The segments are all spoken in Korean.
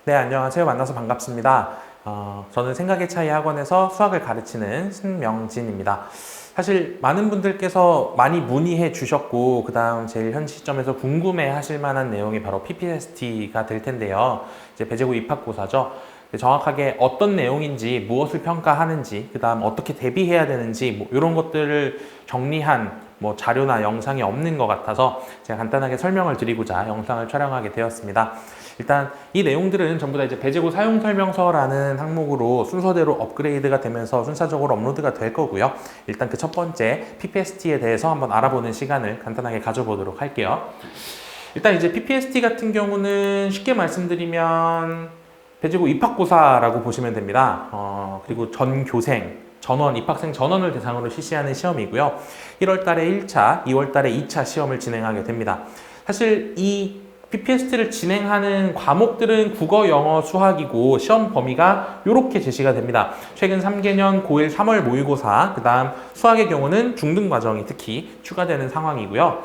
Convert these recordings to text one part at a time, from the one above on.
네, 안녕하세요. 만나서 반갑습니다. 저는 생각의 차이 학원에서 수학을 가르치는 신명진입니다. 사실 많은 분들께서 많이 문의해 주셨고, 그 다음 제일 현 시점에서 궁금해 하실 만한 내용이 바로 PPST가 될 텐데요. 이제 배제고 입학고사죠. 정확하게 어떤 내용인지, 무엇을 평가하는지, 그 다음 어떻게 대비해야 되는지, 뭐 이런 것들을 정리한 자료나 영상이 없는 것 같아서 제가 간단하게 설명을 드리고자 영상을 촬영하게 되었습니다. 일단 이 내용들은 전부 다 이제 배제고 사용 설명서라는 항목으로 순서대로 업그레이드가 되면서 순차적으로 업로드가 될 거고요. 일단 그 첫 번째 PPST에 대해서 한번 알아보는 시간을 간단하게 가져보도록 할게요. 일단 이제 PPST 같은 경우는 쉽게 말씀드리면 배제고 입학고사라고 보시면 됩니다. 그리고 전교생, 전원, 입학생 전원을 대상으로 실시하는 시험이고요. 1월 달에 1차, 2월 달에 2차 시험을 진행하게 됩니다. 사실 이 PPST를 진행하는 과목들은 국어, 영어, 수학이고 시험 범위가 이렇게 제시가 됩니다. 최근 3개년 고1 3월 모의고사, 그 다음 수학의 경우는 중등 과정이 특히 추가되는 상황이고요.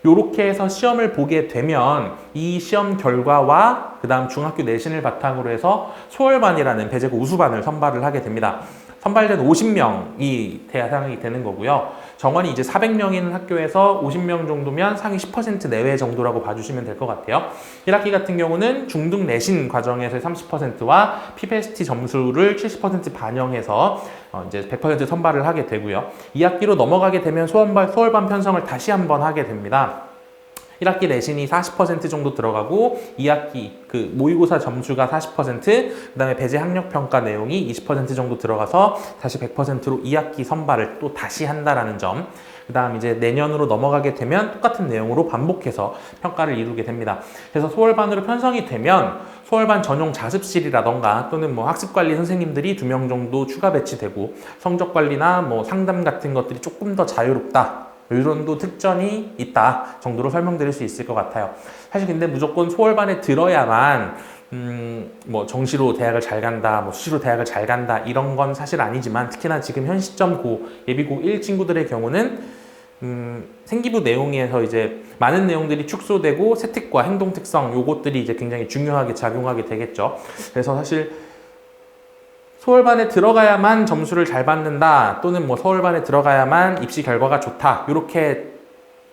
이렇게 해서 시험을 보게 되면 이 시험 결과와 그 다음 중학교 내신을 바탕으로 해서 소월반이라는 배제고 우수반을 선발을 하게 됩니다. 선발된 50명이 대상이 되는 거고요. 정원이 이제 400명인 학교에서 50명 정도면 상위 10% 내외 정도라고 봐주시면 될 것 같아요. 1학기 같은 경우는 중등 내신 과정에서의 30%와 PPST 점수를 70% 반영해서 이제 100% 선발을 하게 되고요. 2학기로 넘어가게 되면 소월반 편성을 다시 한번 하게 됩니다. 1학기 내신이 40% 정도 들어가고 2학기 그 모의고사 점수가 40%, 그 다음에 배제 학력평가 내용이 20% 정도 들어가서 다시 100%로 2학기 선발을 또 다시 한다라는 점. 그 다음 이제 내년으로 넘어가게 되면 똑같은 내용으로 반복해서 평가를 이루게 됩니다. 그래서 소월반으로 편성이 되면 소월반 전용 자습실이라던가 또는 학습관리 선생님들이 2명 정도 추가 배치되고 성적관리나 상담 같은 것들이 조금 더 자유롭다. 이런 특전이 있다 정도로 설명드릴 수 있을 것 같아요. 사실 근데 무조건 소월반에 들어야만 정시로 대학을 잘 간다, 수시로 대학을 잘 간다 이런 건 사실 아니지만 특히나 지금 현 시점 예비 고1 친구들의 경우는 생기부 내용에서 이제 많은 내용들이 축소되고 세특과 행동 특성 요것들이 이제 굉장히 중요하게 작용하게 되겠죠. 그래서 사실 소월반에 들어가야만 점수를 잘 받는다 또는 소월반에 들어가야만 입시 결과가 좋다 이렇게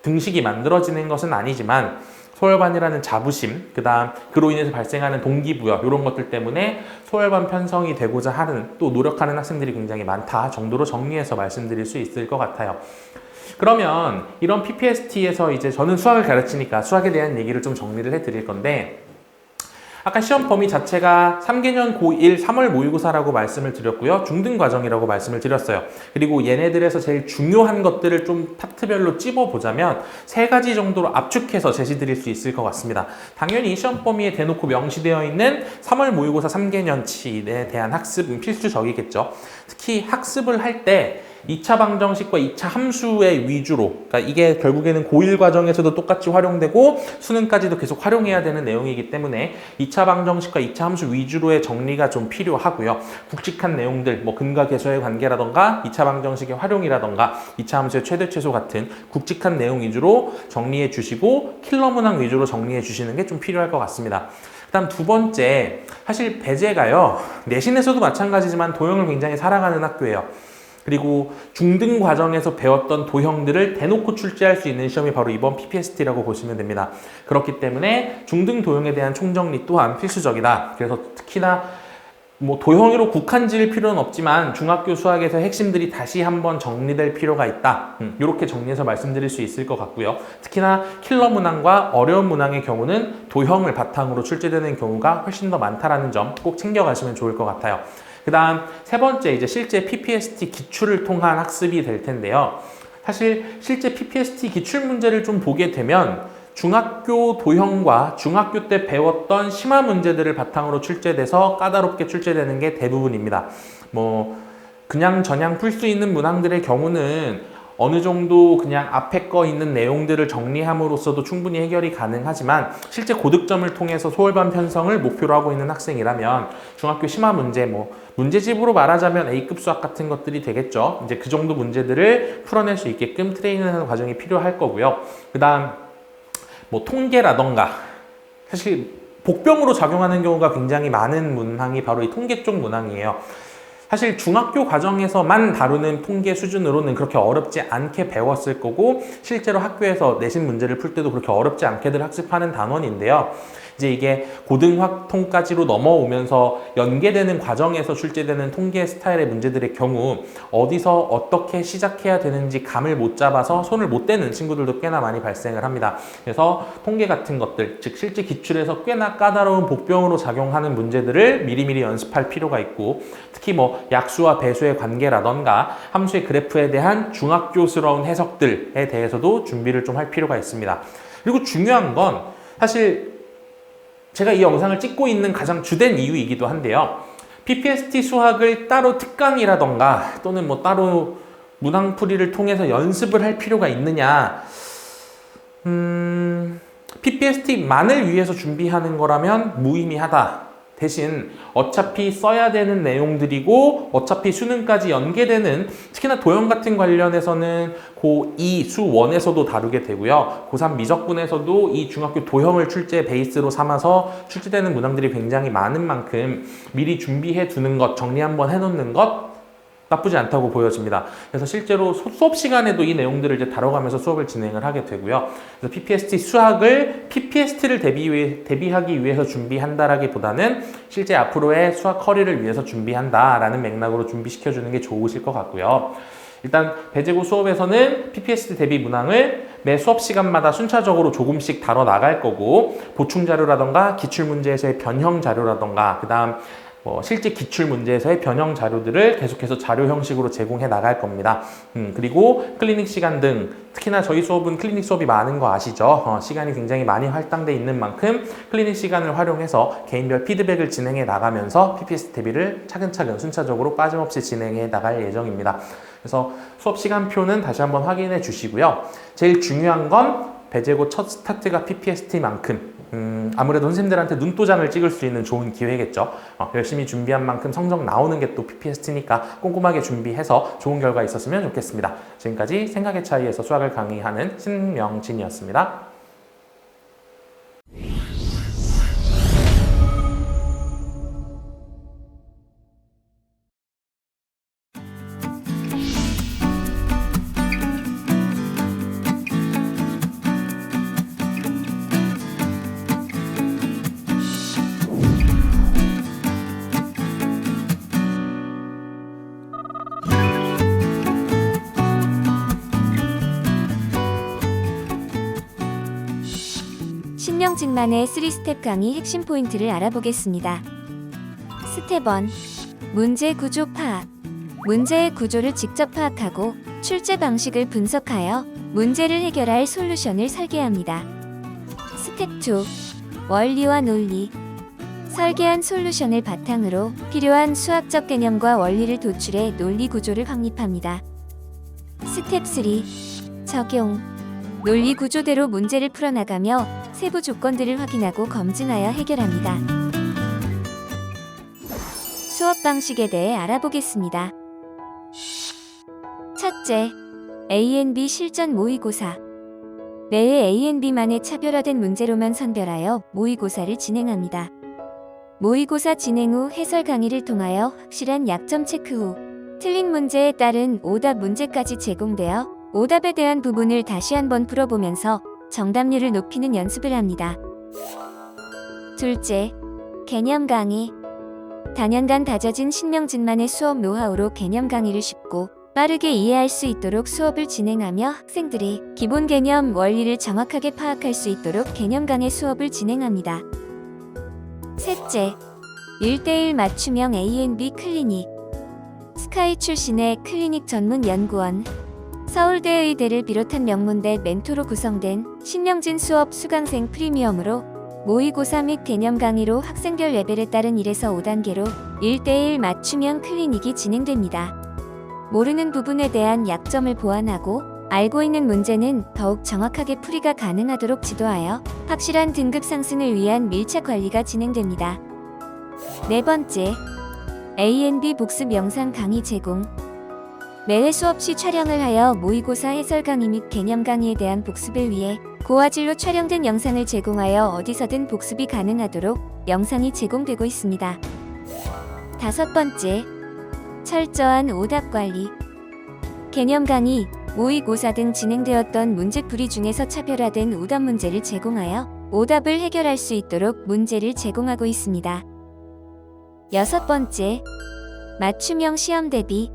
등식이 만들어지는 것은 아니지만 소월반이라는 자부심, 그 다음 그로 인해서 발생하는 동기부여 이런 것들 때문에 소월반 편성이 되고자 하는 또 노력하는 학생들이 굉장히 많다 정도로 정리해서 말씀드릴 수 있을 것 같아요. 그러면 이런 PPST에서 이제 저는 수학을 가르치니까 수학에 대한 얘기를 좀 정리를 해드릴 건데 아까 시험 범위 자체가 3개년 고1 3월 모의고사라고 말씀을 드렸고요. 중등 과정이라고 말씀을 드렸어요. 그리고 얘네들에서 제일 중요한 것들을 좀 파트별로 찝어보자면 3가지 정도로 압축해서 제시드릴 수 있을 것 같습니다. 당연히 시험 범위에 대놓고 명시되어 있는 3월 모의고사 3개년치에 대한 학습은 필수적이겠죠. 특히 학습을 할 때 2차 방정식과 2차 함수의 위주로, 그러니까 이게 결국에는 고1 과정에서도 똑같이 활용되고 수능까지도 계속 활용해야 되는 내용이기 때문에 2차 방정식과 2차 함수 위주로의 정리가 좀 필요하고요. 굵직한 내용들, 근과 계수의 관계라던가 2차 방정식의 활용이라던가 2차 함수의 최대 최소 같은 굵직한 내용 위주로 정리해 주시고 킬러 문항 위주로 정리해 주시는 게 좀 필요할 것 같습니다. 그 다음 두 번째, 사실 배제가요 내신에서도 마찬가지지만 도형을 굉장히 사랑하는 학교예요. 그리고 중등 과정에서 배웠던 도형들을 대놓고 출제할 수 있는 시험이 바로 이번 PPST라고 보시면 됩니다. 그렇기 때문에 중등 도형에 대한 총정리 또한 필수적이다. 그래서 특히나 도형으로 국한 지을 필요는 없지만 중학교 수학에서 핵심들이 다시 한번 정리될 필요가 있다. 이렇게 정리해서 말씀드릴 수 있을 것 같고요. 특히나 킬러 문항과 어려운 문항의 경우는 도형을 바탕으로 출제되는 경우가 훨씬 더 많다라는 점 꼭 챙겨가시면 좋을 것 같아요. 그 다음 세 번째 이제 실제 PPST 기출을 통한 학습이 될 텐데요. 사실 실제 PPST 기출 문제를 좀 보게 되면 중학교 도형과 중학교 때 배웠던 심화 문제들을 바탕으로 출제돼서 까다롭게 출제되는 게 대부분입니다. 그냥 저냥 풀 수 있는 문항들의 경우는 어느 정도 그냥 앞에 거 있는 내용들을 정리함으로써도 충분히 해결이 가능하지만 실제 고득점을 통해서 소월반 편성을 목표로 하고 있는 학생이라면 중학교 심화 문제, 문제집으로 말하자면 A급 수학 같은 것들이 되겠죠. 이제 그 정도 문제들을 풀어낼 수 있게끔 트레이닝하는 과정이 필요할 거고요. 그 다음 통계라던가 사실 복병으로 작용하는 경우가 굉장히 많은 문항이 바로 이 통계 쪽 문항이에요. 사실 중학교 과정에서만 다루는 통계 수준으로는 그렇게 어렵지 않게 배웠을 거고 실제로 학교에서 내신 문제를 풀 때도 그렇게 어렵지 않게들 학습하는 단원인데요. 이제 이게 고등학통까지로 넘어오면서 연계되는 과정에서 출제되는 통계 스타일의 문제들의 경우 어디서 어떻게 시작해야 되는지 감을 못 잡아서 손을 못 대는 친구들도 꽤나 많이 발생을 합니다. 그래서 통계 같은 것들, 즉 실제 기출에서 꽤나 까다로운 복병으로 작용하는 문제들을 미리미리 연습할 필요가 있고 특히 뭐 약수와 배수의 관계라던가 함수의 그래프에 대한 중학교스러운 해석들에 대해서도 준비를 좀 할 필요가 있습니다. 그리고 중요한 건 사실 제가 이 영상을 찍고 있는 가장 주된 이유이기도 한데요. PPST 수학을 따로 특강이라던가 또는 뭐 따로 문항풀이를 통해서 연습을 할 필요가 있느냐? PPST만을 위해서 준비하는 거라면 무의미하다. 대신 어차피 써야 되는 내용들이고 어차피 수능까지 연계되는 특히나 도형 같은 관련해서는 고2 수1에서도 다루게 되고요. 고3 미적분에서도 이 중학교 도형을 출제 베이스로 삼아서 출제되는 문항들이 굉장히 많은 만큼 미리 준비해 두는 것, 정리 한번 해놓는 것 나쁘지 않다고 보여집니다. 그래서 실제로 수업 시간에도 이 내용들을 이제 다뤄가면서 수업을 진행을 하게 되고요. 그래서 PPST 수학을 PPST를 대비하기 위해서 준비한다라기보다는 실제 앞으로의 수학 커리를 위해서 준비한다라는 맥락으로 준비시켜주는 게 좋으실 것 같고요. 일단 배제고 수업에서는 PPST 대비 문항을 매 수업 시간마다 순차적으로 조금씩 다뤄 나갈 거고 보충 자료라던가 기출문제에서의 변형 자료라던가 그 다음 실제 기출 문제에서의 변형 자료들을 계속해서 자료 형식으로 제공해 나갈 겁니다. 그리고 클리닉 시간 등 특히나 저희 수업은 클리닉 수업이 많은 거 아시죠? 시간이 굉장히 많이 할당돼 있는 만큼 클리닉 시간을 활용해서 개인별 피드백을 진행해 나가면서 PPST 대비를 차근차근 순차적으로 빠짐없이 진행해 나갈 예정입니다. 그래서 수업 시간표는 다시 한번 확인해 주시고요. 제일 중요한 건 배제고 첫 스타트가 PPST만큼 아무래도 선생님들한테 눈도장을 찍을 수 있는 좋은 기회겠죠. 열심히 준비한 만큼 성적 나오는 게 또 PPST니까 꼼꼼하게 준비해서 좋은 결과 있었으면 좋겠습니다. 지금까지 생각의 차이에서 수학을 강의하는 신명진이었습니다. 신명진만의 3스텝 강의 핵심 포인트를 알아보겠습니다. 스텝 1. 문제 구조 파악. 문제의 구조를 직접 파악하고 출제 방식을 분석하여 문제를 해결할 솔루션을 설계합니다. 스텝 2. 원리와 논리. 설계한 솔루션을 바탕으로 필요한 수학적 개념과 원리를 도출해 논리 구조를 확립합니다. 스텝 3. 적용. 논리 구조대로 문제를 풀어나가며 세부 조건들을 확인하고 검증하여 해결합니다. 수업 방식에 대해 알아보겠습니다. 첫째, A&B 실전 모의고사. 매해 A&B만의 차별화된 문제로만 선별하여 모의고사를 진행합니다. 모의고사 진행 후 해설 강의를 통하여 확실한 약점 체크 후 틀린 문제에 따른 오답 문제까지 제공되어 오답에 대한 부분을 다시 한번 풀어보면서 정답률을 높이는 연습을 합니다. 둘째, 개념 강의. 단연간 다져진 신명진만의 수업 노하우로 개념 강의를 쉽고 빠르게 이해할 수 있도록 수업을 진행하며 학생들이 기본 개념, 원리를 정확하게 파악할 수 있도록 개념 강의 수업을 진행합니다. 셋째, 1:1 맞춤형 A&B 클리닉. 스카이 출신의 클리닉 전문 연구원, 서울대 의대를 비롯한 명문대 멘토로 구성된 신명진 수업 수강생 프리미엄으로 모의고사 및 개념 강의로 학생별 레벨에 따른 1에서 5단계로 1:1 맞춤형 클리닉이 진행됩니다. 모르는 부분에 대한 약점을 보완하고 알고 있는 문제는 더욱 정확하게 풀이가 가능하도록 지도하여 확실한 등급 상승을 위한 밀착 관리가 진행됩니다. 네 번째, A&B 복습 영상 강의 제공. 매회 수업 시 촬영을 하여 모의고사 해설 강의 및 개념 강의에 대한 복습을 위해 고화질로 촬영된 영상을 제공하여 어디서든 복습이 가능하도록 영상이 제공되고 있습니다. 5번째, 철저한 오답 관리. 개념 강의, 모의고사 등 진행되었던 문제풀이 중에서 차별화된 오답 문제를 제공하여 오답을 해결할 수 있도록 문제를 제공하고 있습니다. 6번째, 맞춤형 시험 대비.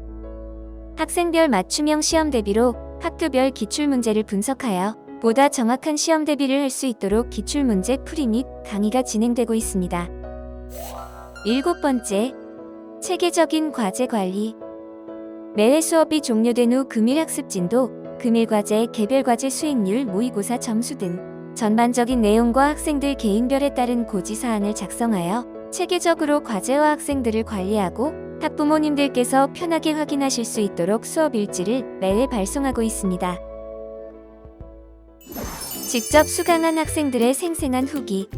학생별 맞춤형 시험 대비로 학교별 기출문제를 분석하여 보다 정확한 시험 대비를 할 수 있도록 기출문제 풀이 및 강의가 진행되고 있습니다. 7번째, 체계적인 과제 관리. 매회 수업이 종료된 후 금일 학습진도, 금일 과제, 개별 과제 수행률, 모의고사 점수 등 전반적인 내용과 학생들 개인별에 따른 고지사항을 작성하여 체계적으로 과제와 학생들을 관리하고 학부모님들께서 편하게 확인하실 수 있도록 수업 일지를 매회 발송하고 있습니다. 직접 수강한 학생들의 생생한 후기.